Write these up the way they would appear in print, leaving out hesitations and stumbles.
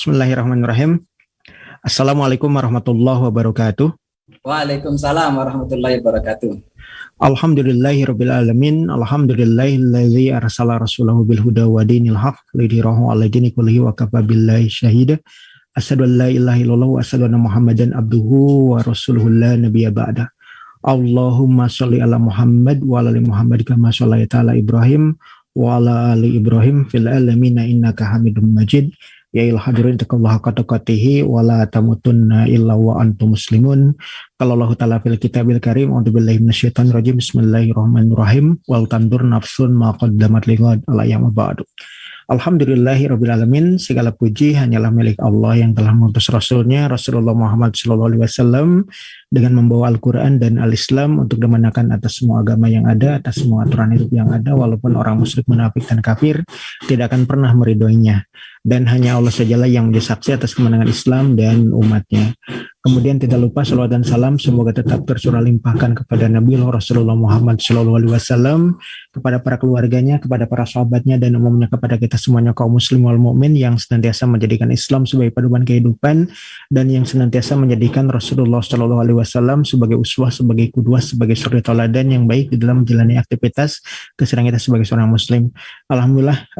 Bismillahirrahmanirrahim. Assalamualaikum warahmatullahi wabarakatuh. Waalaikumsalam warahmatullahi wabarakatuh. Alhamdulillahirabbil alamin. Alhamdulillahilladzi arsala rasulahu bil huda wa dinil haq lidhirahu 'ala dini kullihi wa kafa billahi syahida. Asyhadu an la ilaha illallah wa asyhadu anna Muhammadan abduhu wa rasuluhu la nabiyya ba'da. Allahumma sholli ala Muhammad wa ala ali Muhammad kama shallaita ala Ibrahim wa ala ali Ibrahim fil alamin innaka Hamidum Majid. Ya il hadirin taqallaha qataqatihi wa la tamutunna illa wa antum muslimun. Qala Allah ta'ala fil kitabil karim a'udzu billahi minasyaitonir rajim. Bismillahirrahmanirrahim. Wal tandur nafsun ma qaddamat lighad ala yawma ba'du. Alhamdulillahirabbil alamin. Segala puji hanyalah milik Allah yang telah mengutus Rasulnya Rasulullah Muhammad sallallahu alaihi wasallam dengan membawa Al-Quran dan Al-Islam untuk dimenangkan atas semua agama yang ada, atas semua aturan hidup yang ada, walaupun orang musyrik, munafik, dan kafir tidak akan pernah meridhoinya. Dan hanya Allah sajalah yang menjadi saksi atas kemenangan Islam dan umatnya. Kemudian tidak lupa salawat dan salam semoga tetap tercurah limpahkan kepada Nabi Rasulullah Muhammad SAW, kepada para keluarganya, kepada para sahabatnya, dan umumnya kepada kita semuanya kaum muslim wal mukmin yang senantiasa menjadikan Islam sebagai pedoman kehidupan dan yang senantiasa menjadikan Rasulullah SAW sebagai uswah, sebagai qudwah, sebagai suri tauladan yang baik di dalam menjalani aktivitas keseharian kita sebagai seorang muslim. Alhamdulillah,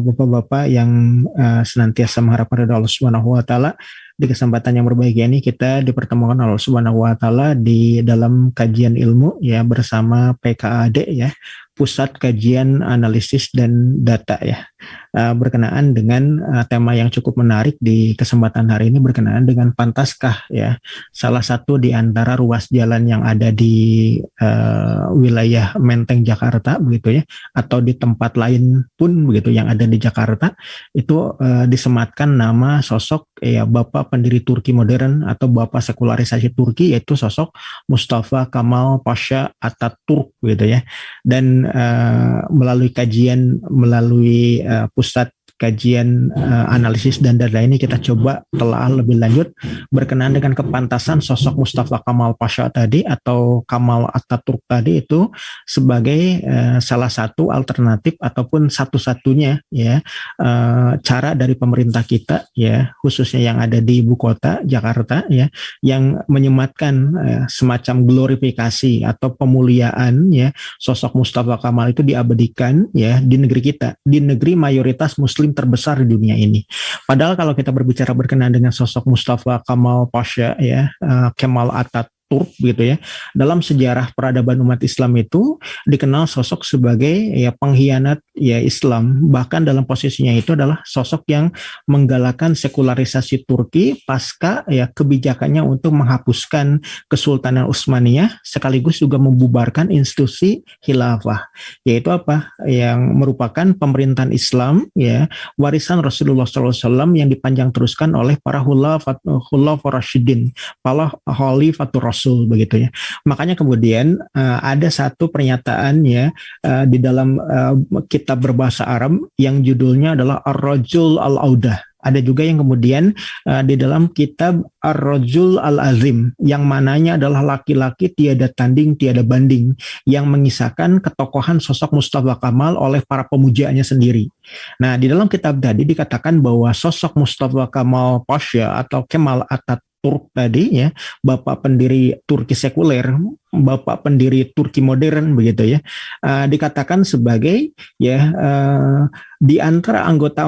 bapak-bapak yang senantiasa mengharapkan ridha Allah Subhanahu wa taala, di kesempatan yang berbahagia ini kita dipertemukan Allah Subhanahu wa taala di dalam kajian ilmu ya bersama PKAD ya, Pusat Kajian Analisis dan Data ya. Berkenaan dengan tema yang cukup menarik di kesempatan hari ini, berkenaan dengan pantaskah ya salah satu di antara ruas jalan yang ada di wilayah Menteng Jakarta begitu ya, atau di tempat lain pun begitu yang ada di Jakarta itu disematkan nama sosok ya Bapak pendiri Turki modern atau Bapak sekularisasi Turki, yaitu sosok Mustafa Kemal Pasha Atatürk gitu ya. Dan melalui kajian, melalui pusat kajian analisis dan data ini kita coba telah lebih lanjut berkenaan dengan kepantasan sosok Mustafa Kemal Pasha tadi atau Kemal Atatürk tadi itu sebagai salah satu alternatif ataupun satu-satunya ya cara dari pemerintah kita ya, khususnya yang ada di ibu kota Jakarta ya, yang menyematkan semacam glorifikasi atau pemuliaan ya sosok Mustafa Kemal itu diabadikan ya di negeri kita, di negeri mayoritas muslim terbesar di dunia ini. Padahal kalau kita berbicara berkenaan dengan sosok Mustafa Kemal Pasha ya, Kemal Atatürk gitu ya, dalam sejarah peradaban umat Islam itu dikenal sosok sebagai ya pengkhianat ya Islam, bahkan dalam posisinya itu adalah sosok yang menggalakkan sekularisasi Turki pasca ya kebijakannya untuk menghapuskan Kesultanan Utsmaniyah sekaligus juga membubarkan institusi khilafah, yaitu apa yang merupakan pemerintahan Islam ya warisan Rasulullah SAW yang dipanjang teruskan oleh para khulafaur rasyidin, para khalifatur Rasul begitu ya. Makanya kemudian ada satu pernyataan ya di dalam kitab berbahasa Arab yang judulnya adalah Ar-Rajul Al-Audah. Ada juga yang kemudian di dalam kitab Ar-Rajul Al-Azim yang mananya adalah laki-laki tiada tanding tiada banding, yang mengisahkan ketokohan sosok Mustafa Kemal oleh para pemujanya sendiri. Nah, di dalam kitab tadi dikatakan bahwa sosok Mustafa Kemal Pasha atau Kemal Atatürk tadi ya, bapak pendiri Turki sekuler, bapak pendiri Turki modern begitu ya, dikatakan sebagai ya di antara anggota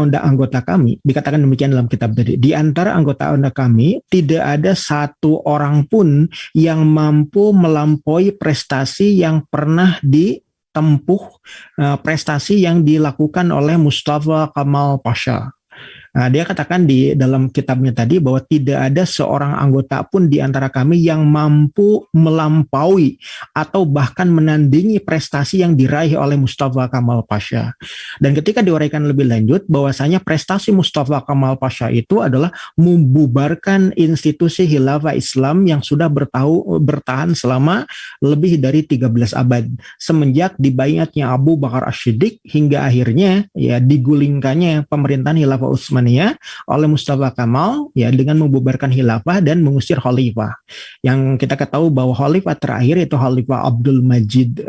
kami, dikatakan demikian dalam kitab tadi, di antara anggota kami tidak ada satu orang pun yang mampu melampaui prestasi yang pernah ditempuh, prestasi yang dilakukan oleh Mustafa Kemal Pasha. Nah, dia katakan di dalam kitabnya tadi bahwa tidak ada seorang anggota pun di antara kami yang mampu melampaui atau bahkan menandingi prestasi yang diraih oleh Mustafa Kemal Pasha. Dan ketika diuraikan lebih lanjut bahwasanya prestasi Mustafa Kemal Pasha itu adalah membubarkan institusi khilafah Islam yang sudah bertahan selama lebih dari 13 abad semenjak dibaiatnya Abu Bakar As-Siddiq hingga akhirnya ya digulingkannya pemerintahan khilafah Utsmaniyah Utsmaniyah oleh Mustafa Kamal ya dengan membubarkan khilafah dan mengusir khalifah. Yang kita ketahui bahwa khalifah terakhir itu Khalifah Abdul Majid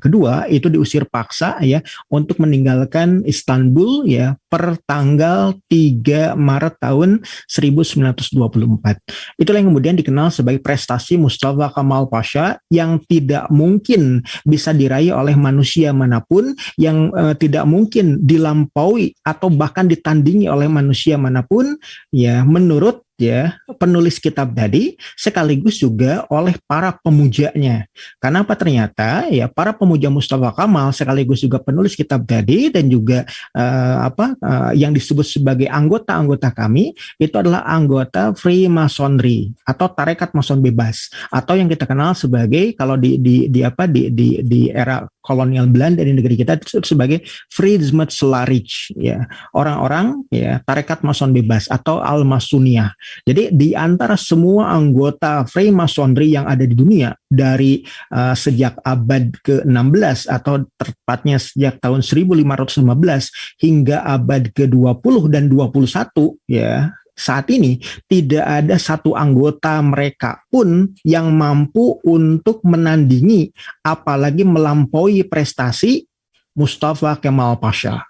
kedua itu diusir paksa ya untuk meninggalkan Istanbul ya per tanggal 3 Maret tahun 1924. Itulah yang kemudian dikenal sebagai prestasi Mustafa Kamal Pasha yang tidak mungkin bisa diraih oleh manusia manapun, yang tidak mungkin dilampaui atau bahkan ditandingi oleh manusia manapun ya menurut ya penulis kitab tadi sekaligus juga oleh para pemujanya. Karena apa, ternyata ya para pemuja Mustafa Kamal sekaligus juga penulis kitab tadi dan juga yang disebut sebagai anggota-anggota kami itu adalah anggota Freemasonry atau tarekat mason bebas atau yang kita kenal sebagai kalau di era kolonial Belanda di negeri kita itu sebagai Vrijsmetselaarij ya, orang-orang ya tarekat mason bebas atau Al-Masuniyah. Jadi di antara semua anggota Freemasonry yang ada di dunia dari sejak abad ke-16 atau tepatnya sejak tahun 1515 hingga abad ke-20 dan 21 ya, saat ini tidak ada satu anggota mereka pun yang mampu untuk menandingi apalagi melampaui prestasi Mustafa Kemal Pasha.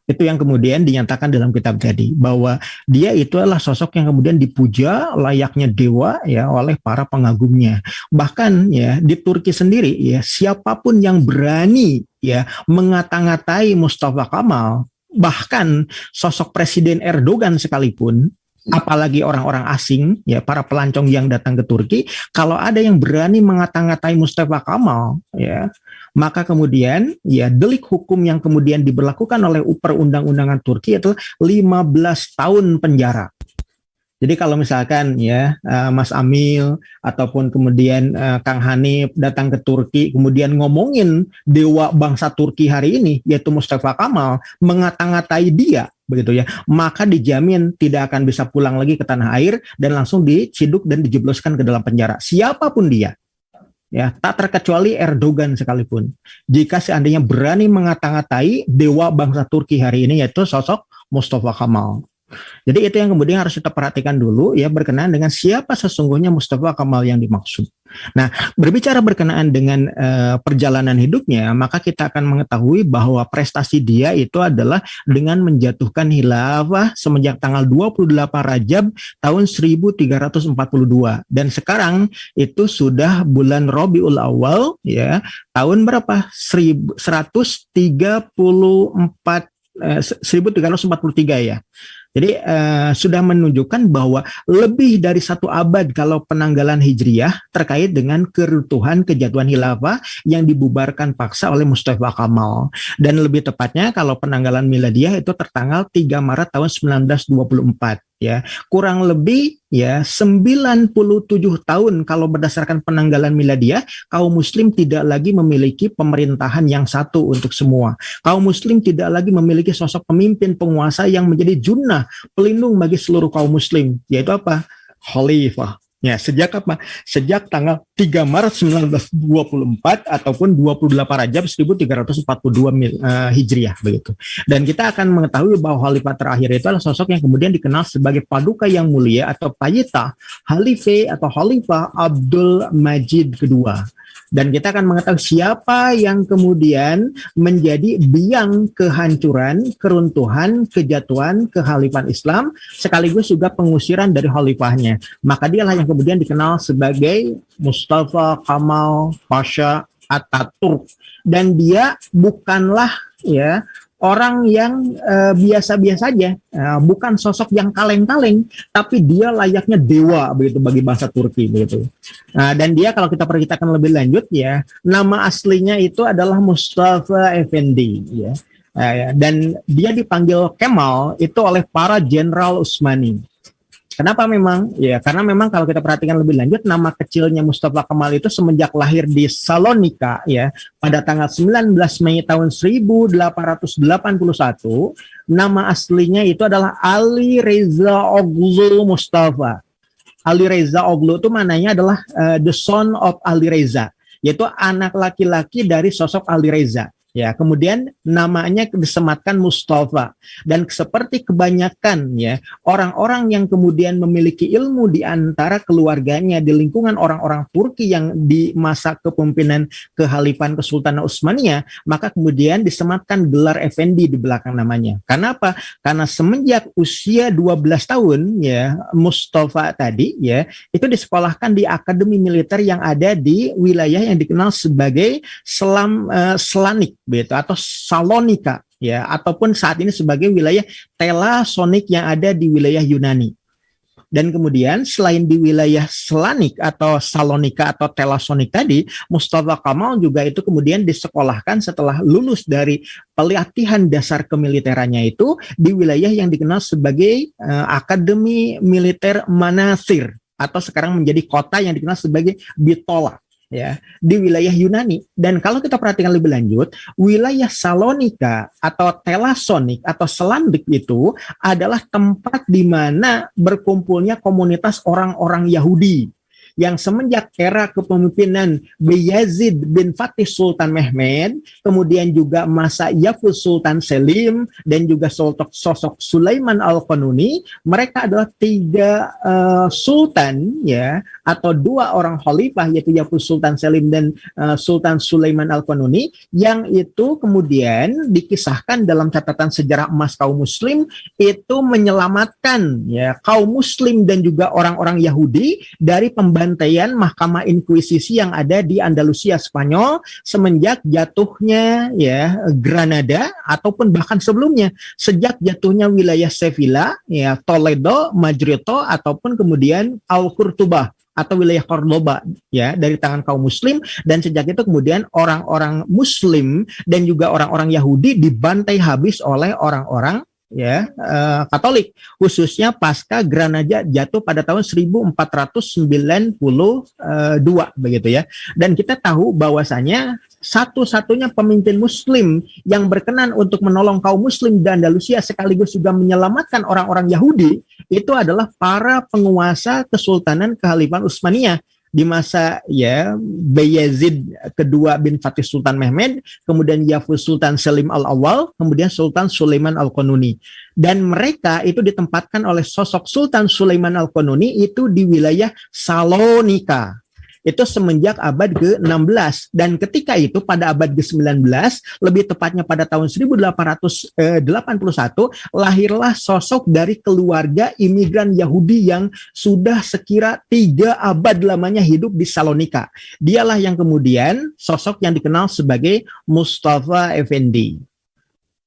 Itu yang kemudian dinyatakan dalam kitab tadi bahwa dia itu adalah sosok yang kemudian dipuja layaknya dewa ya oleh para pengagumnya. Bahkan ya di Turki sendiri ya siapapun yang berani ya mengata-ngatai Mustafa Kamal, bahkan sosok Presiden Erdogan sekalipun, apalagi orang-orang asing ya para pelancong yang datang ke Turki, kalau ada yang berani mengata-ngatai Mustafa Kamal ya, maka kemudian ya delik hukum yang kemudian diberlakukan oleh perundang-undangan Turki itu 15 tahun penjara. Jadi kalau misalkan ya Mas Amil ataupun kemudian Kang Hanif datang ke Turki kemudian ngomongin dewa bangsa Turki hari ini yaitu Mustafa Kamal, mengata-ngatai dia begitu ya, maka dijamin tidak akan bisa pulang lagi ke tanah air dan langsung diciduk dan dijebloskan ke dalam penjara siapapun dia. Ya, tak terkecuali Erdogan sekalipun. Jika seandainya berani mengata-ngatai dewa bangsa Turki hari ini yaitu sosok Mustafa Kamal. Jadi itu yang kemudian harus kita perhatikan dulu ya berkenaan dengan siapa sesungguhnya Mustafa Kamal yang dimaksud. Nah, berbicara berkenaan dengan perjalanan hidupnya, maka kita akan mengetahui bahwa prestasi dia itu adalah dengan menjatuhkan khilafah semenjak tanggal 28 Rajab tahun 1342 dan sekarang itu sudah bulan Rabiul Awal ya, tahun berapa? 1343 ya. Jadi sudah menunjukkan bahwa lebih dari 1 abad kalau penanggalan Hijriyah terkait dengan keruntuhan kejatuhan khilafah yang dibubarkan paksa oleh Mustafa Kamal. Dan lebih tepatnya kalau penanggalan Miladiyah itu tertanggal 3 Maret tahun 1924. Ya, kurang lebih ya 97 tahun kalau berdasarkan penanggalan Miladiyah, kaum muslim tidak lagi memiliki pemerintahan yang satu untuk semua. Kaum muslim tidak lagi memiliki sosok pemimpin penguasa yang menjadi junnah, pelindung bagi seluruh kaum muslim, yaitu apa? Khalifah. Ya, sejak apa? Sejak tanggal 3 Maret 1924 ataupun 28 Rajab 1342 Hijriah begitu. Dan kita akan mengetahui bahwa khalifah terakhir itu adalah sosok yang kemudian dikenal sebagai paduka yang mulia atau Payita Khalifah Abdul Majid kedua. Dan kita akan mengetahui siapa yang kemudian menjadi biang kehancuran, keruntuhan, kejatuhan kekhalifahan Islam, sekaligus juga pengusiran dari khalifahnya. Maka dialah yang kemudian dikenal sebagai Mustafa Kamal Pasha Ataturk. Dan dia bukanlah ya orang yang biasa-biasa saja, bukan sosok yang kaleng-kaleng, tapi dia layaknya dewa begitu bagi bangsa Turki begitu. Dan dia kalau kita perhatikan lebih lanjut ya, nama aslinya itu adalah Mustafa Effendi ya. Dan dia dipanggil Kemal itu oleh para jenderal Utsmani. Kenapa memang? Ya, karena memang kalau kita perhatikan lebih lanjut, nama kecilnya Mustafa Kemal itu semenjak lahir di Salonika ya, pada tanggal 19 Mei tahun 1881, nama aslinya itu adalah Ali Reza Oglu Mustafa. Ali Reza Oglu itu maknanya adalah the son of Ali Reza, yaitu anak laki-laki dari sosok Ali Reza. Ya, kemudian namanya disematkan Mustafa, dan seperti kebanyakan ya orang-orang yang kemudian memiliki ilmu di antara keluarganya di lingkungan orang-orang Turki yang di masa kepemimpinan Kehalifahan Kesultanan Utsmaniyah, maka kemudian disematkan gelar Effendi di belakang namanya. Karena apa? Karena semenjak usia 12 tahun ya Mustafa tadi ya itu disekolahkan di akademi militer yang ada di wilayah yang dikenal sebagai Selanik begitu atau Salonika ya ataupun saat ini sebagai wilayah Telasonik yang ada di wilayah Yunani. Dan kemudian selain di wilayah Selanik atau Salonika atau Telasonik tadi, Mustafa Kamal juga itu kemudian disekolahkan setelah lulus dari pelatihan dasar kemiliterannya itu di wilayah yang dikenal sebagai Akademi Militer Manasir atau sekarang menjadi kota yang dikenal sebagai Bitola. Ya, di wilayah Yunani. Dan kalau kita perhatikan lebih lanjut, wilayah Salonika atau Telasonik atau Selandik itu adalah tempat di mana berkumpulnya komunitas orang-orang Yahudi yang semenjak era kepemimpinan Bayezid bin Fatih Sultan Mehmed, kemudian juga masa Yavuz Sultan Selim, dan juga sosok Sulaiman Al-Qanuni, mereka adalah tiga sultan ya atau dua orang khalifah yaitu Yavuz Sultan Selim dan Sultan Sulaiman Al-Qanuni yang itu kemudian dikisahkan dalam catatan sejarah emas kaum muslim itu menyelamatkan ya kaum muslim dan juga orang-orang Yahudi dari pembantaian Mahkamah Inkuisisi yang ada di Andalusia Spanyol semenjak jatuhnya ya Granada ataupun bahkan sebelumnya sejak jatuhnya wilayah Sevilla ya Toledo, Madrid ataupun kemudian Al-Qurtubah atau wilayah Cordoba ya dari tangan kaum muslim, dan sejak itu kemudian orang-orang muslim dan juga orang-orang Yahudi dibantai habis oleh orang-orang ya Katolik, khususnya pasca Granada jatuh pada tahun 1492 begitu ya. Dan kita tahu bahwasanya satu-satunya pemimpin muslim yang berkenan untuk menolong kaum muslim di Andalusia sekaligus juga menyelamatkan orang-orang Yahudi itu adalah para penguasa Kesultanan Kehalifahan Utsmaniyah di masa ya Bayezid kedua bin Fatih Sultan Mehmed, kemudian Yavuz Sultan Selim Al-Awwal, kemudian Sultan Sulaiman Al-Qanuni. Dan mereka itu ditempatkan oleh sosok Sultan Sulaiman Al-Qanuni itu di wilayah Salonika. Itu semenjak abad ke-16, dan ketika itu pada abad ke-19, lebih tepatnya pada tahun 1881, lahirlah sosok dari keluarga imigran Yahudi yang sudah sekira 3 abad lamanya hidup di Salonika. Dialah yang kemudian sosok yang dikenal sebagai Mustafa Effendi.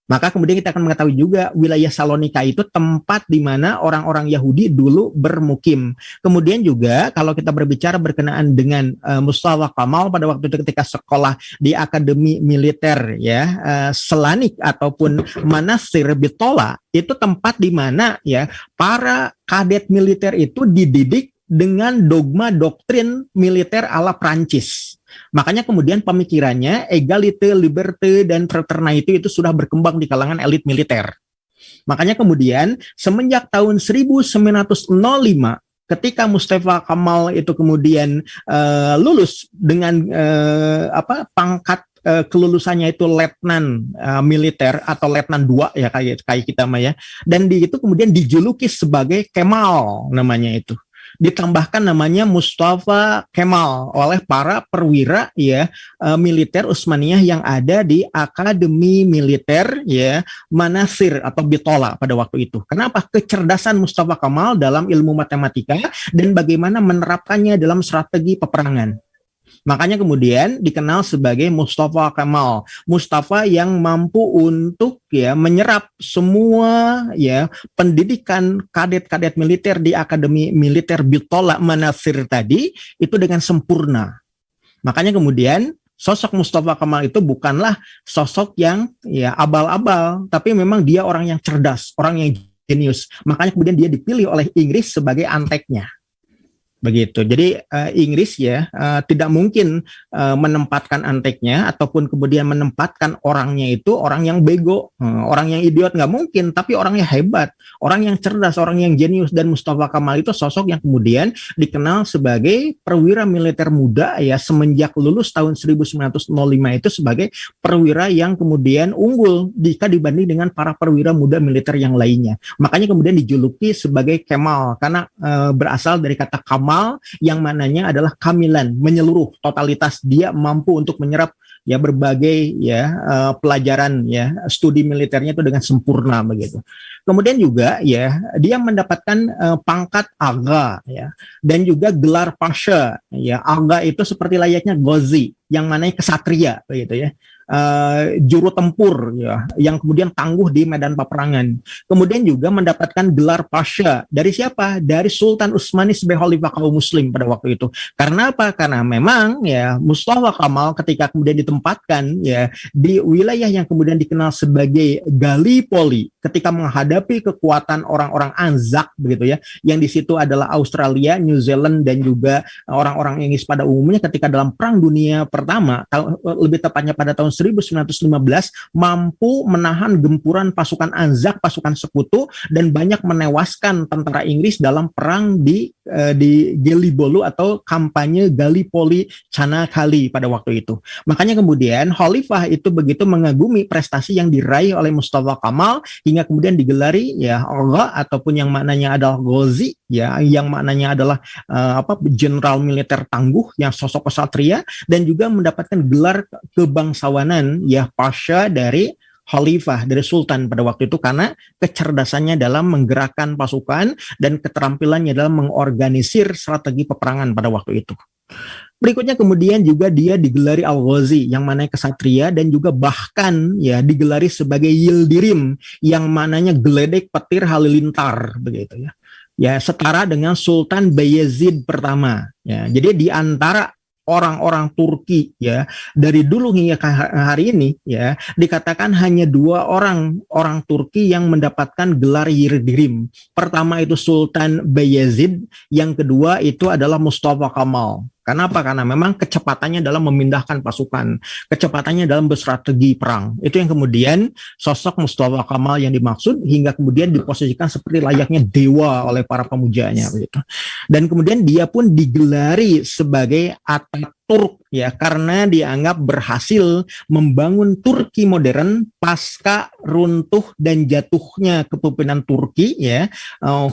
Maka kemudian kita akan mengetahui juga wilayah Salonika itu tempat di mana orang-orang Yahudi dulu bermukim. Kemudian juga kalau kita berbicara berkenaan dengan Mustafa Kamal pada waktu itu ketika sekolah di Akademi Militer ya Selanik ataupun Manasir Bitola, itu tempat di mana ya para kadet militer itu dididik dengan dogma doktrin militer ala Prancis. Makanya kemudian pemikirannya egalite, liberté, dan fraternité itu sudah berkembang di kalangan elit militer. Makanya kemudian semenjak tahun 1905 ketika Mustafa Kamal itu kemudian lulus dengan pangkat kelulusannya itu letnan militer atau letnan 2 ya kayak kita mah ya. Dan itu kemudian dijuluki sebagai Kemal namanya itu. Ditambahkan namanya Mustafa Kemal oleh para perwira ya militer Utsmaniyah yang ada di Akademi Militer ya Manasir atau Bitola pada waktu itu. Kenapa? Kecerdasan Mustafa Kemal dalam ilmu matematika dan bagaimana menerapkannya dalam strategi peperangan. Makanya kemudian dikenal sebagai Mustafa Kemal, Mustafa yang mampu untuk ya menyerap semua ya pendidikan kadet-kadet militer di Akademi Militer Bitola Manasir tadi itu dengan sempurna. Makanya kemudian sosok Mustafa Kemal itu bukanlah sosok yang ya abal-abal, tapi memang dia orang yang cerdas, orang yang jenius. Makanya kemudian dia dipilih oleh Inggris sebagai anteknya. begitu. Jadi Inggris ya tidak mungkin menempatkan anteknya ataupun kemudian menempatkan orangnya itu orang yang bego, orang yang idiot, nggak mungkin, tapi orang yang hebat, orang yang cerdas, orang yang jenius. Dan Mustafa Kamal itu sosok yang kemudian dikenal sebagai perwira militer muda ya, semenjak lulus tahun 1905 itu sebagai perwira yang kemudian unggul jika dibanding dengan para perwira muda militer yang lainnya. Makanya kemudian dijuluki sebagai Kemal karena berasal dari kata Kamal yang mananya adalah kamilan, menyeluruh, totalitas. Dia mampu untuk menyerap ya berbagai ya pelajaran ya studi militernya itu dengan sempurna begitu. Kemudian juga ya dia mendapatkan pangkat aga ya dan juga gelar pasha ya. Aga itu seperti layaknya Ghazi yang mananya kesatria begitu ya. Juru tempur ya yang kemudian tangguh di medan peperangan. Kemudian juga mendapatkan gelar pasha dari siapa? Dari Sultan Utsmani sebagai khalifah kaum muslim pada waktu itu. Karena apa? Karena memang ya Mustafa Kamal ketika kemudian ditempatkan ya di wilayah yang kemudian dikenal sebagai Gallipoli ketika menghadapi kekuatan orang-orang Anzak begitu ya, yang di situ adalah Australia, New Zealand dan juga orang-orang Inggris pada umumnya ketika dalam Perang Dunia Pertama, lebih tepatnya pada tahun 1915, mampu menahan gempuran pasukan Anzak, pasukan sekutu, dan banyak menewaskan tentara Inggris dalam perang di Gallipoli atau kampanye Gallipoli Chanakali pada waktu itu. Makanya kemudian Khalifah itu begitu mengagumi prestasi yang diraih oleh Mustafa Kamal hingga kemudian digelari ya Allah ataupun yang maknanya adalah Ghazi ya, yang maknanya adalah jenderal militer tangguh yang sosok kesatria, dan juga mendapatkan gelar kebangsawanan ya pasha dari khalifah, dari sultan pada waktu itu karena kecerdasannya dalam menggerakkan pasukan dan keterampilannya dalam mengorganisir strategi peperangan pada waktu itu. Berikutnya kemudian juga dia digelari Al-Ghazi yang mananya kesatria, dan juga bahkan ya digelari sebagai Yildirim yang mananya geledek petir halilintar begitu ya. Ya setara dengan Sultan Bayezid pertama ya. Jadi di antara orang-orang Turki ya dari dulu hingga hari ini ya dikatakan hanya 2 orang Turki yang mendapatkan gelar Yildirim. Pertama itu Sultan Bayezid, yang kedua itu adalah Mustafa Kamal. Kenapa? Karena memang kecepatannya dalam memindahkan pasukan, kecepatannya dalam berstrategi perang. Itu yang kemudian sosok Mustafa Kamal yang dimaksud hingga kemudian diposisikan seperti layaknya dewa oleh para pemujanya begitu. Dan kemudian dia pun digelari sebagai Ataturk ya karena dianggap berhasil membangun Turki modern pasca runtuh dan jatuhnya kepemimpinan Turki ya,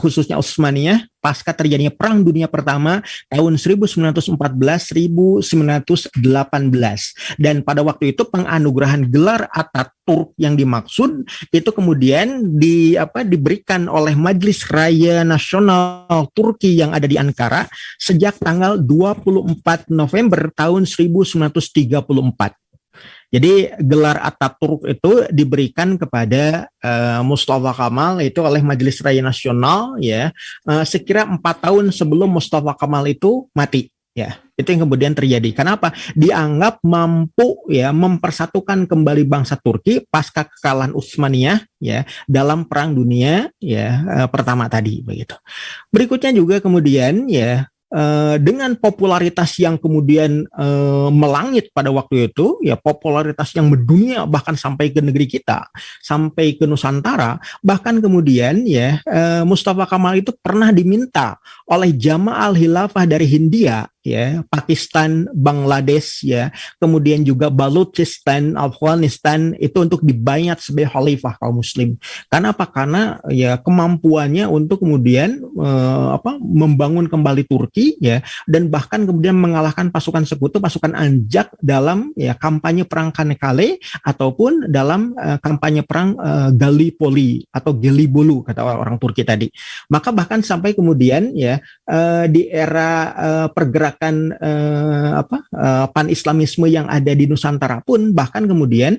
khususnya Utsmaniyah pasca terjadinya Perang Dunia Pertama tahun 1914-1918. Dan pada waktu itu penganugerahan gelar Ataturk yang dimaksud itu kemudian diberikan oleh Majelis Raya Nasional Turki yang ada di Ankara sejak tanggal 24 November tahun 1934. Jadi gelar Ataturk itu diberikan kepada Mustafa Kamal itu oleh Majelis Raya Nasional ya sekira 4 tahun sebelum Mustafa Kamal itu mati ya. Itu yang kemudian terjadi. Kenapa? Dianggap mampu ya mempersatukan kembali bangsa Turki pasca kekalahan Utsmaniyah ya dalam Perang Dunia ya pertama tadi begitu. Berikutnya juga kemudian ya dengan popularitas yang kemudian melangit pada waktu itu ya, popularitas yang mendunia bahkan sampai ke negeri kita, sampai ke Nusantara, bahkan kemudian ya Mustafa Kamal itu pernah diminta oleh Jama'al Khilafah dari Hindia ya, Pakistan, Bangladesh ya, kemudian juga Balochistan, Afghanistan itu untuk dibayat sebagai khalifah kaum muslim. Karena apa? Karena ya kemampuannya untuk kemudian membangun kembali Turki ya, dan bahkan kemudian mengalahkan pasukan sekutu, pasukan Anjak dalam ya kampanye perang Kanekale ataupun dalam kampanye perang Gallipoli atau Gelibolu kata orang Turki tadi. Maka bahkan sampai kemudian ya di era pergerakan pan-islamisme yang ada di Nusantara pun bahkan kemudian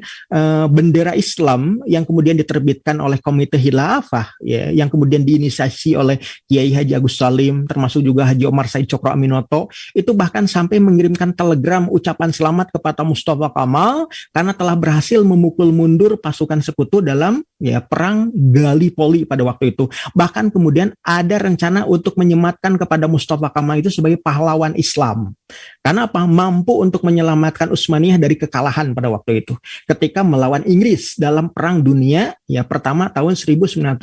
bendera Islam yang kemudian diterbitkan oleh Komite Khilafah ya, yang kemudian diinisiasi oleh Kiai Haji Agus Salim termasuk juga Haji Omar Said Cokro Aminoto, itu bahkan sampai mengirimkan telegram ucapan selamat kepada Mustafa Kamal karena telah berhasil memukul mundur pasukan sekutu dalam ya perang Gallipoli pada waktu itu. Bahkan kemudian ada rencana untuk menyematkan kepada Mustafa Kamal itu sebagai pahlawan Islam. Karena apa? Mampu untuk menyelamatkan Utsmaniyah dari kekalahan pada waktu itu ketika melawan Inggris dalam Perang Dunia ya pertama tahun 1915.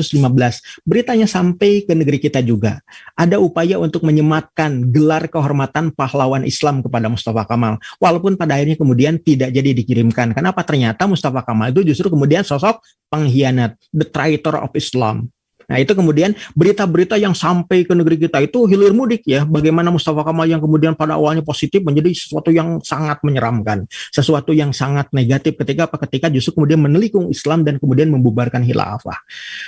Beritanya sampai ke negeri kita juga. Ada upaya untuk menyematkan gelar kehormatan pahlawan Islam kepada Mustafa Kamal. Walaupun pada akhirnya kemudian tidak jadi dikirimkan. Kenapa? Ternyata Mustafa Kamal itu justru kemudian sosok pengkhianat, the traitor of Islam. Nah itu kemudian berita-berita yang sampai ke negeri kita itu hilir mudik ya, bagaimana Mustafa Kamal yang kemudian pada awalnya positif menjadi sesuatu yang sangat menyeramkan, sesuatu yang sangat negatif ketika justru kemudian menelikung Islam dan kemudian membubarkan khilafah.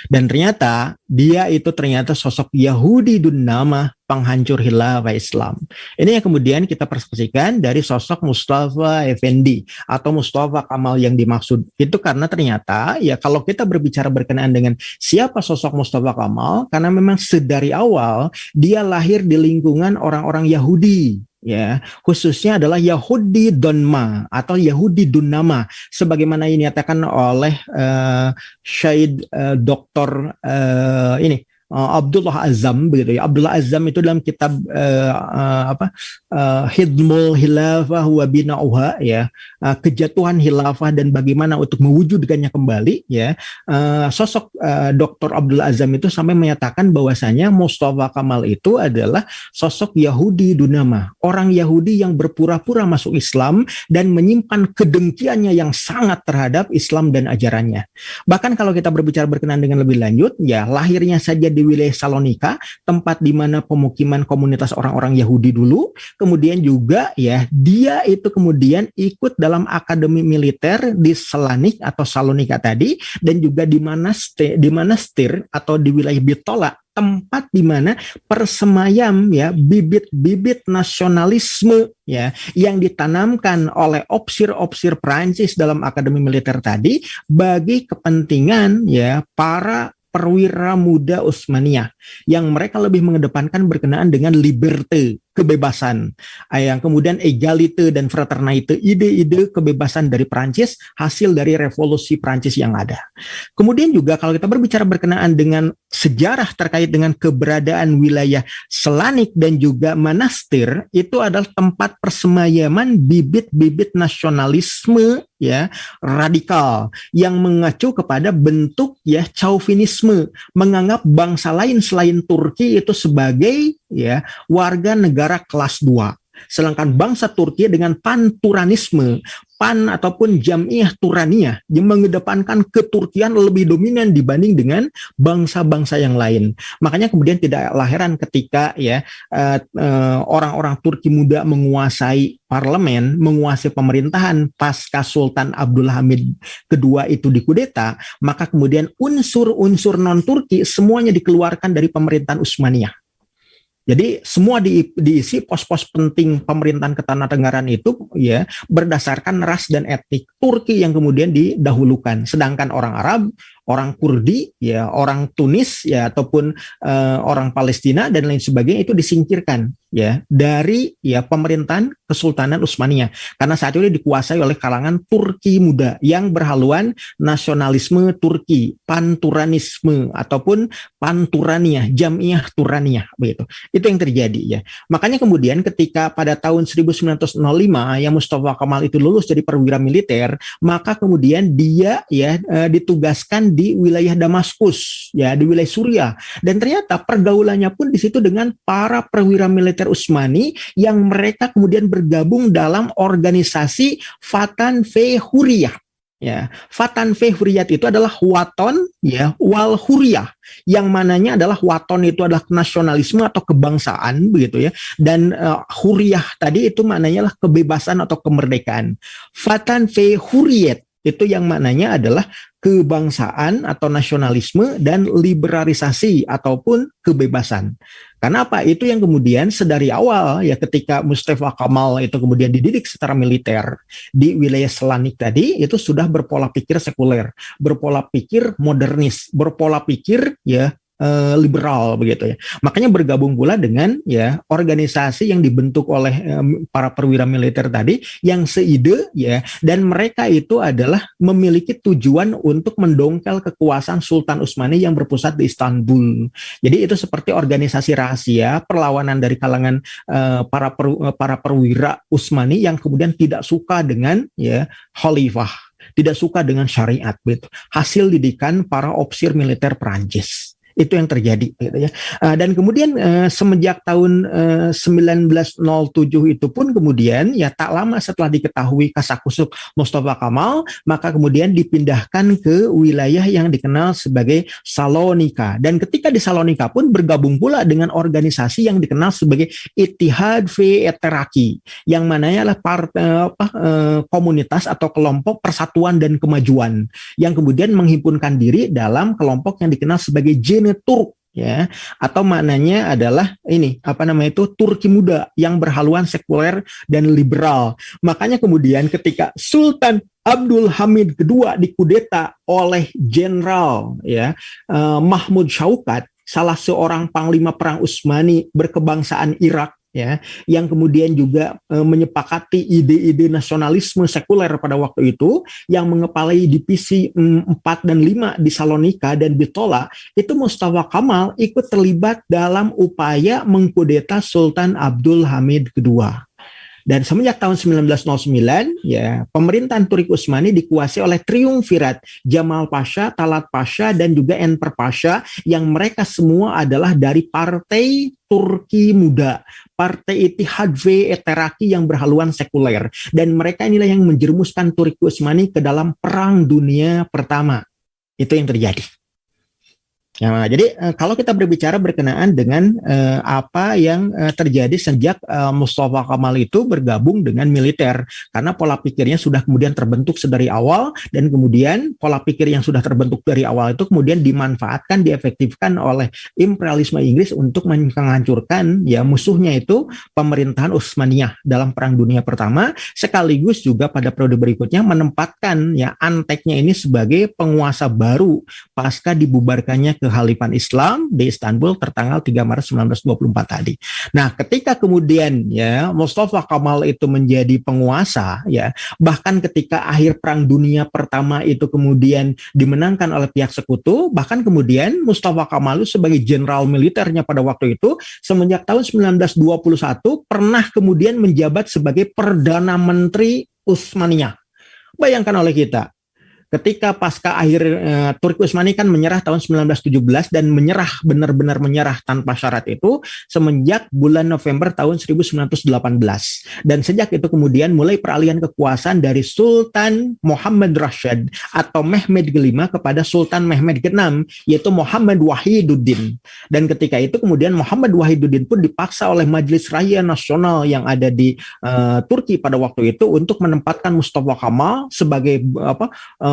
Dan ternyata dia itu ternyata sosok Yahudi Dunnama, penghancur khilafah Islam. Ini yang kemudian kita persepsikan dari sosok Mustafa Effendi atau Mustafa Kamal yang dimaksud. Itu karena ternyata ya kalau kita berbicara berkenaan dengan siapa sosok Mustafa Kamal, karena memang sedari awal dia lahir di lingkungan orang-orang Yahudi. Ya, khususnya adalah Yahudi Donma atau Yahudi Dunnama, sebagaimana ini dinyatakan oleh Syed Dr. Abdullah Azzam begitu ya. Abdullah Azzam itu dalam kitab Hidmul Khilafah wa Bina'uha ya, kejatuhan khilafah dan bagaimana untuk mewujudkannya kembali ya. Sosok Dr. Abdullah Azzam itu sampai menyatakan bahwasanya Mustafa Kamal itu adalah sosok Yahudi Dunnama, orang Yahudi yang berpura-pura masuk Islam dan menyimpan kedengkiannya yang sangat terhadap Islam dan ajarannya. Bahkan kalau kita berbicara berkenaan dengan lebih lanjut ya, lahirnya saja di wilayah Salonika, tempat di mana pemukiman komunitas orang-orang Yahudi dulu. Kemudian juga ya dia itu kemudian ikut dalam akademi militer di Selanik atau Salonika tadi, dan juga di Manastir atau di wilayah Bitola, tempat di mana persemayam ya bibit-bibit nasionalisme ya yang ditanamkan oleh opsir-opsir Prancis dalam akademi militer tadi bagi kepentingan ya para perwira muda Utsmaniyah yang mereka lebih mengedepankan berkenaan dengan liberté, kebebasan, yang kemudian egalite dan fraternité, ide-ide kebebasan dari Prancis hasil dari revolusi Prancis yang ada. Kemudian juga kalau kita berbicara berkenaan dengan sejarah terkait dengan keberadaan wilayah Selanik dan juga Manastir, itu adalah tempat persemayaman bibit-bibit nasionalisme ya radikal yang mengacu kepada bentuk ya chauvinisme, menganggap bangsa lain selain Turki itu sebagai ya warga negara kelas 2. Sedangkan bangsa Turki dengan panturanisme, pan ataupun Jam'iyah Turaniyah yang mengedepankan keturkian lebih dominan dibanding dengan bangsa-bangsa yang lain. Makanya kemudian tidak heran ketika ya orang-orang Turki muda menguasai parlemen, menguasai pemerintahan pasca Sultan Abdul Hamid kedua itu dikudeta, maka kemudian unsur-unsur non-Turki semuanya dikeluarkan dari pemerintahan Utsmaniyah. Jadi semua diisi pos-pos penting pemerintahan Ketanah-Tenggaran itu ya berdasarkan ras dan etnik Turki yang kemudian didahulukan, sedangkan orang Arab, orang Kurdi, ya orang Tunis ya ataupun orang Palestina dan lain sebagainya itu disingkirkan ya dari ya pemerintahan Kesultanan Utsmaniyah karena saat itu dikuasai oleh kalangan Turki muda yang berhaluan nasionalisme Turki, panturanisme ataupun panturaniyah, Jam'iyah Turaniyah begitu. Itu yang terjadi ya. Makanya kemudian ketika pada tahun 1905 yang Mustafa Kamal itu lulus dari perwira militer, maka kemudian dia ya ditugaskan di wilayah Damaskus ya, di wilayah Suriah, dan ternyata pergaulannya pun di situ dengan para perwira militer Utsmani yang mereka kemudian bergabung dalam organisasi Fatan Fe Huriyah. Ya, Fatan Fe Huriyat itu adalah Waton ya wal Huriyah, yang mananya adalah Waton itu adalah nasionalisme atau kebangsaan begitu ya, dan Huriyah tadi itu maknanya adalah kebebasan atau kemerdekaan. Fatan Fe Huriyat itu yang maknanya adalah kebangsaan atau nasionalisme dan liberalisasi ataupun kebebasan. Karena apa? Itu yang kemudian sedari awal ya ketika Mustafa Kamal itu kemudian dididik secara militer di wilayah Selanik tadi itu sudah berpola pikir sekuler, berpola pikir modernis, berpola pikir ya liberal begitu ya. Makanya bergabung pula dengan ya organisasi yang dibentuk oleh para perwira militer tadi yang seide ya, dan mereka itu adalah memiliki tujuan untuk mendongkel kekuasaan Sultan Utsmani yang berpusat di Istanbul. Jadi itu seperti organisasi rahasia perlawanan dari kalangan para perwira Utsmani yang kemudian tidak suka dengan ya khalifah, tidak suka dengan syariat, begitu. Hasil didikan para ofisir militer Perancis. Itu yang terjadi gitu ya. Dan kemudian semenjak tahun 1907 itu pun kemudian ya tak lama setelah diketahui kasakusuk Mustafa Kamal, maka kemudian dipindahkan ke wilayah yang dikenal sebagai Salonika. Dan ketika di Salonika pun bergabung pula dengan organisasi yang dikenal sebagai Ittihad fi Teraki, yang mananya adalah komunitas atau kelompok persatuan dan kemajuan yang kemudian menghimpunkan diri dalam kelompok yang dikenal sebagai Turk ya, atau maknanya adalah ini Turki muda yang berhaluan sekuler dan liberal. Makanya kemudian ketika Sultan Abdul Hamid II dikudeta oleh Jenderal ya Mahmud Syaukat, salah seorang panglima perang Utsmani berkebangsaan Irak ya, yang kemudian juga menyepakati ide-ide nasionalisme sekuler pada waktu itu, yang mengepalai divisi 4 dan 5 di Salonika dan Bitola, itu Mustafa Kamal ikut terlibat dalam upaya mengkudeta Sultan Abdul Hamid II. Dan semenjak tahun 1909, ya, pemerintahan Turki Utsmani dikuasai oleh triumvirat Jamal Pasha, Talat Pasha, dan juga Enver Pasha, yang mereka semua adalah dari Partai Turki Muda, Partai Ittihad fi Teraki yang berhaluan sekuler. Dan mereka inilah yang menjerumuskan Turki Utsmani ke dalam Perang Dunia Pertama. Itu yang terjadi. Nah, jadi kalau kita berbicara berkenaan dengan apa yang terjadi sejak Mustafa Kamal itu bergabung dengan militer, karena pola pikirnya sudah kemudian terbentuk sedari awal, dan kemudian pola pikir yang sudah terbentuk dari awal itu kemudian dimanfaatkan, diefektifkan oleh imperialisme Inggris untuk menghancurkan ya musuhnya itu pemerintahan Utsmaniyah dalam Perang Dunia Pertama, sekaligus juga pada periode berikutnya menempatkan ya Anteknya ini sebagai penguasa baru pasca dibubarkannya Kehalifan Islam di Istanbul tertanggal 3 Maret 1924 tadi. Nah, ketika kemudian ya Mustafa Kamal itu menjadi penguasa ya, bahkan ketika akhir Perang Dunia Pertama itu kemudian dimenangkan oleh pihak sekutu, bahkan kemudian Mustafa Kamal sebagai jenderal militernya pada waktu itu semenjak tahun 1921 pernah kemudian menjabat sebagai Perdana Menteri Utsmaniyah. Bayangkan oleh kita, ketika pasca akhir Turki Utsmani kan menyerah tahun 1917 dan menyerah, benar-benar menyerah tanpa syarat itu semenjak bulan November tahun 1918. Dan sejak itu kemudian mulai peralihan kekuasaan dari Sultan Muhammad Rashid atau Mehmed V kepada Sultan Mehmed VI, yaitu Muhammad Wahiduddin. Dan ketika itu kemudian Muhammad Wahiduddin pun dipaksa oleh Majelis Raya Nasional yang ada di Turki pada waktu itu untuk menempatkan Mustafa Kamal sebagai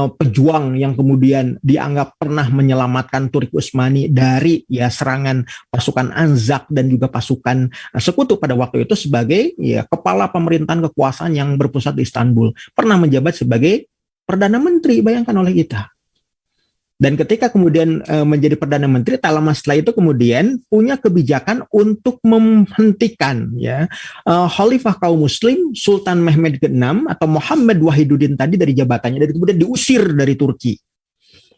pejuang yang kemudian dianggap pernah menyelamatkan Turki Utsmani dari ya serangan pasukan Anzak dan juga pasukan sekutu pada waktu itu, sebagai ya kepala pemerintahan kekuasaan yang berpusat di Istanbul, pernah menjabat sebagai Perdana Menteri, bayangkan oleh kita. Dan ketika kemudian menjadi Perdana Menteri, tak lama setelah itu kemudian punya kebijakan untuk menghentikan ya Khalifah kaum Muslim Sultan Mehmed VI atau Muhammad Wahiduddin tadi dari jabatannya, dan kemudian diusir dari Turki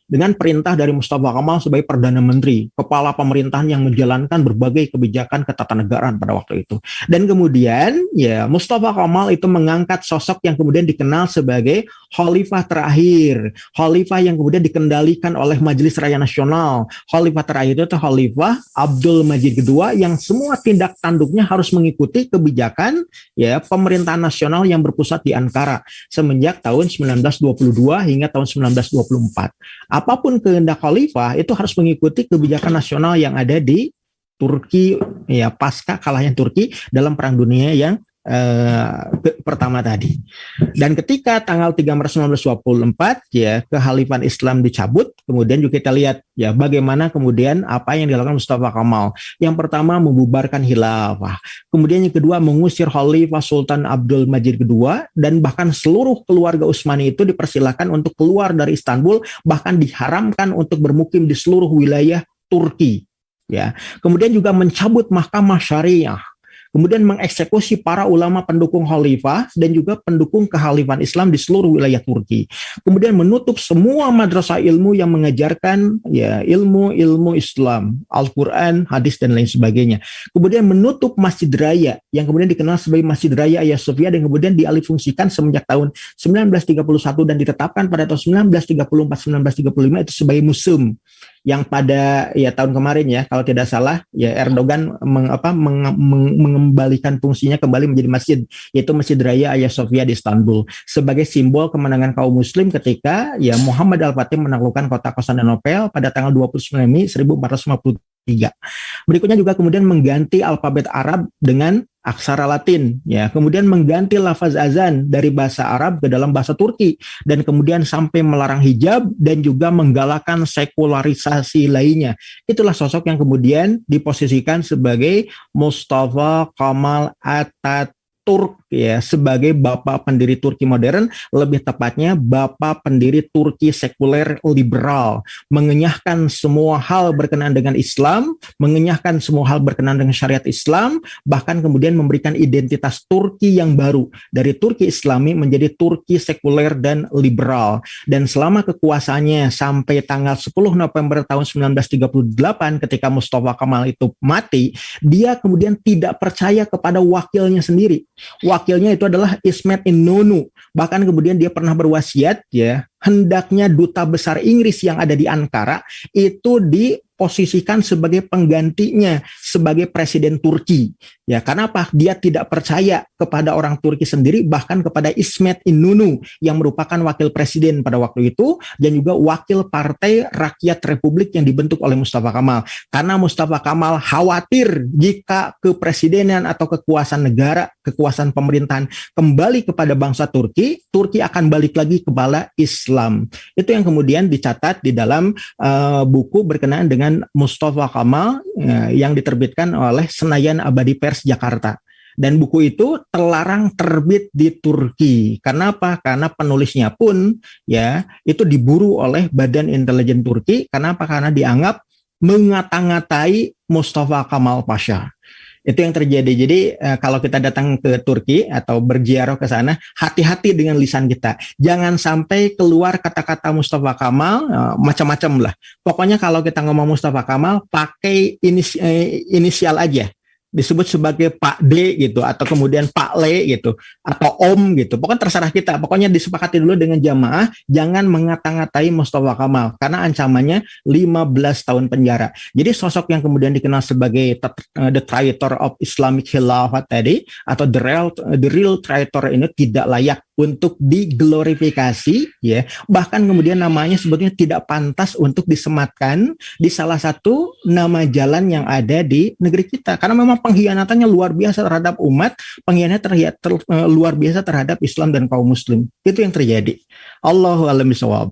dengan perintah dari Mustafa Kamal sebagai Perdana Menteri, kepala pemerintahan yang menjalankan berbagai kebijakan ketatanegaraan pada waktu itu. Dan kemudian ya Mustafa Kamal itu mengangkat sosok yang kemudian dikenal sebagai Khalifah terakhir, Khalifah yang kemudian dikendalikan oleh Majelis Raya Nasional. Khalifah terakhir itu Khalifah Abdul Majid II, yang semua tindak tanduknya harus mengikuti kebijakan ya pemerintahan nasional yang berpusat di Ankara semenjak tahun 1922 hingga tahun 1924. Apapun kehendak khalifah itu harus mengikuti kebijakan nasional yang ada di Turki ya pasca kalahnya Turki dalam Perang Dunia yang pertama tadi. Dan ketika tanggal 3 Maret 1924 ya kehalifan Islam dicabut, kemudian juga kita lihat ya bagaimana kemudian apa yang dilakukan Mustafa Kamal. Yang pertama membubarkan khilafah, kemudian yang kedua mengusir Khalifah Sultan Abdul Majid II, dan bahkan seluruh keluarga Utsmani itu dipersilakan untuk keluar dari Istanbul, bahkan diharamkan untuk bermukim di seluruh wilayah Turki, ya. Kemudian juga mencabut mahkamah syariah, kemudian mengeksekusi para ulama pendukung khalifah dan juga pendukung kehalifan Islam di seluruh wilayah Turki. Kemudian menutup semua madrasah ilmu yang mengajarkan ya ilmu-ilmu Islam, Al-Quran, hadis dan lain sebagainya. Kemudian menutup Masjid Raya yang kemudian dikenal sebagai Masjid Raya Hagia Sophia dan kemudian dialihfungsikan semenjak tahun 1931 dan ditetapkan pada tahun 1934-1935 itu sebagai museum, yang pada ya tahun kemarin ya kalau tidak salah ya Erdogan mengembalikan fungsinya kembali menjadi masjid, yaitu Masjid Raya Hagia Sophia di Istanbul sebagai simbol kemenangan kaum muslim ketika ya Muhammad Al-Fatih menaklukkan kota Konstantinopel pada tanggal 29 Mei 1453. Berikutnya juga kemudian mengganti alfabet Arab dengan aksara Latin, ya, kemudian mengganti lafaz azan dari bahasa Arab ke dalam bahasa Turki, dan kemudian sampai melarang hijab dan juga menggalakkan sekularisasi lainnya. Itulah sosok yang kemudian diposisikan sebagai Mustafa Kemal Atatürk, ya, sebagai bapak pendiri Turki modern, lebih tepatnya bapak pendiri Turki sekuler liberal, mengenyahkan semua hal berkenaan dengan Islam, mengenyahkan semua hal berkenaan dengan syariat Islam, bahkan kemudian memberikan identitas Turki yang baru dari Turki Islami menjadi Turki sekuler dan liberal. Dan selama kekuasaannya sampai tanggal 10 November tahun 1938 ketika Mustafa Kemal itu mati, dia kemudian tidak percaya kepada wakilnya sendiri. Wakilnya itu adalah Ismet Inonu. Bahkan kemudian dia pernah berwasiat, ya, hendaknya duta besar Inggris yang ada di Ankara itu diposisikan sebagai penggantinya sebagai presiden Turki. Ya, karena apa? Dia tidak percaya kepada orang Turki sendiri, bahkan kepada Ismet Inonu yang merupakan wakil presiden pada waktu itu dan juga wakil Partai Rakyat Republik yang dibentuk oleh Mustafa Kemal. Karena Mustafa Kemal khawatir jika kepresidenan atau kekuasaan negara, kekuasaan pemerintahan kembali kepada bangsa Turki, Turki akan balik lagi kepada Islam. Itu yang kemudian dicatat di dalam buku berkenaan dengan Mustafa Kemal yang diterbitkan oleh Senayan Abadi Pers Jakarta. Dan buku itu terlarang terbit di Turki. Karena apa? Karena penulisnya pun ya itu diburu oleh Badan Intelijen Turki. Karena apa? Karena dianggap mengata-ngatai Mustafa Kemal Pasha. Itu yang terjadi. Jadi kalau kita datang ke Turki atau berziarah ke sana, hati-hati dengan lisan kita. Jangan sampai keluar kata-kata Mustafa Kemal macam-macam lah. Pokoknya kalau kita ngomong Mustafa Kemal, pakai inisial aja. Disebut sebagai Pak D gitu, atau kemudian Pak Le gitu, atau Om gitu. Pokoknya terserah kita. Pokoknya disepakati dulu dengan jamaah, jangan mengata-ngatai Mustafa Kemal karena ancamannya 15 tahun penjara. Jadi sosok yang kemudian dikenal sebagai the traitor of Islamic Khilafah tadi, atau the real traitor ini tidak layak untuk diglorifikasi, ya. Bahkan kemudian namanya sebetulnya tidak pantas untuk disematkan di salah satu nama jalan yang ada di negeri kita. Karena memang pengkhianatannya luar biasa terhadap umat, pengkhianatan luar biasa terhadap Islam dan kaum muslim. Itu yang terjadi. Allahu a'lam bishawab.